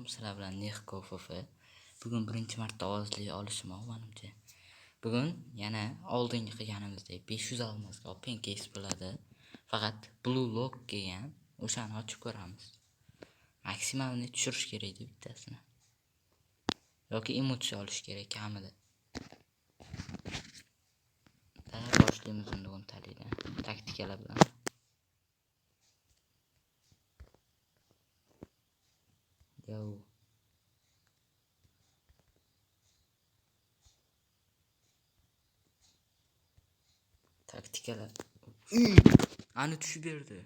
Sizlar bilan Nexkoff. Bugun birinchi marta ovozli olishim menimcha. Bugun yana oldingi qilganimizdek 500 almosga pancakes bo'ladi. Faqat blue lock kelgan, o'shani ochib ko'ramiz. Maksimalni tushirish kerak edi bittasini. Yoki emoji olish kerak kamida. Boshlaymiz endi o'ntalidan. Taktikalar bilan. Yo. Taktikalar. Ani tushib berdi.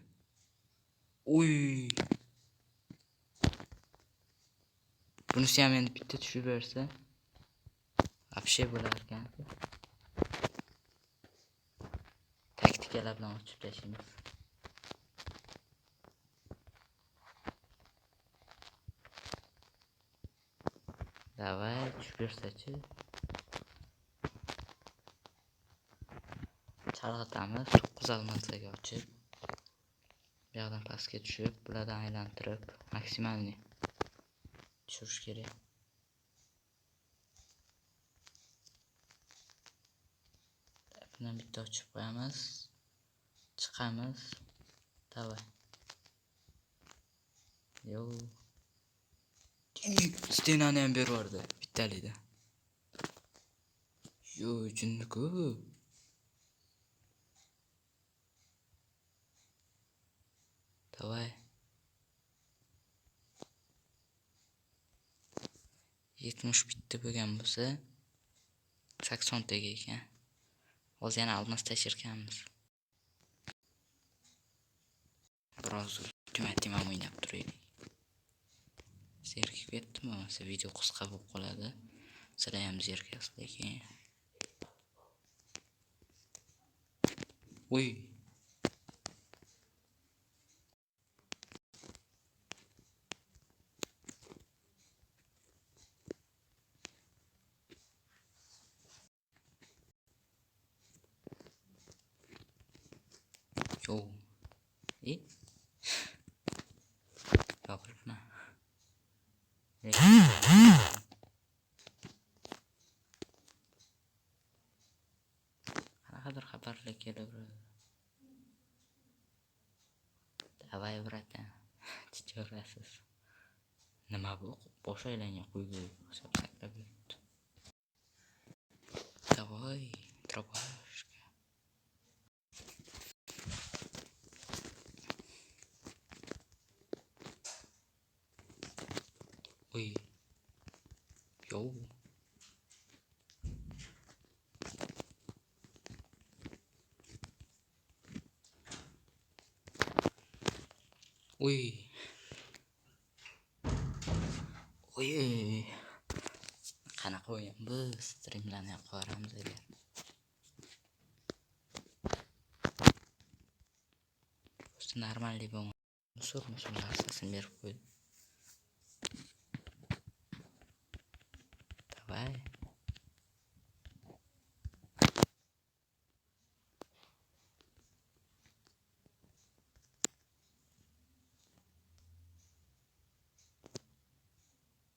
Oy. Bunisi ham endi bitta tushib bersa, вообще bo'lar ekan. Taktikalar bilan ochib tashlaymiz. Davay, tushib bersa-chi. Chalg'itamiz 9 almasaga ochib. Bu yoqdan pastga tushib, bulardan aylantirib, maksimalni tushirish kerak. Bundan bitta ochib qo'yamiz. Chiqamiz. Davay. Yo. Stenani ham berib bittalikda. Yo, jinni-ku. Davay. 70 bitta bo'lgan bo'lsa 80 taga ekan. Hozir yana almas tashirkanmiz. Biroz ultimatum ham o'ynab turaylik. Zerikib ketdim, bo'lmasa video qisqa bo'lib qoladi. Sizlar ham zerikasiz lekin. Uy. Yo. Yopilibmi? Qanaqadir xabarlar kelaveradi. Davay bratan. Chichorasiz. Nima bu? Bosh aylangan qo'yga hisob saklab yuribdi. Davay, trabashka. Uy. Yo. Uy. Uy. Qanaqa o'yin bu? Streamlarni ham qo'yamiz agar. Просто нормальный bo'lma. Musor narsasini berib qo'ydi. Davay.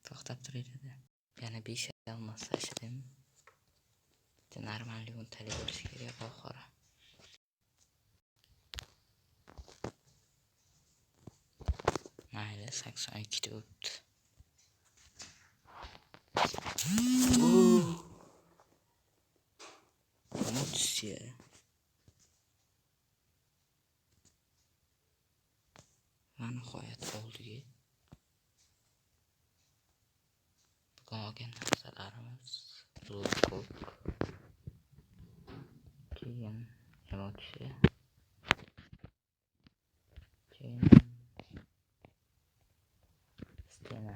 To'xtab turaydi. Yana 5 almas tashladim. Bitta normalniy o'ntali bo'lishi kerak oxiri. Mayli, 82 ta o'tdi. Emotsiya. Va nihoyat oldiga. Bugun olgan narsalarimiz logo. Keyin emotsiya. Keyin stena.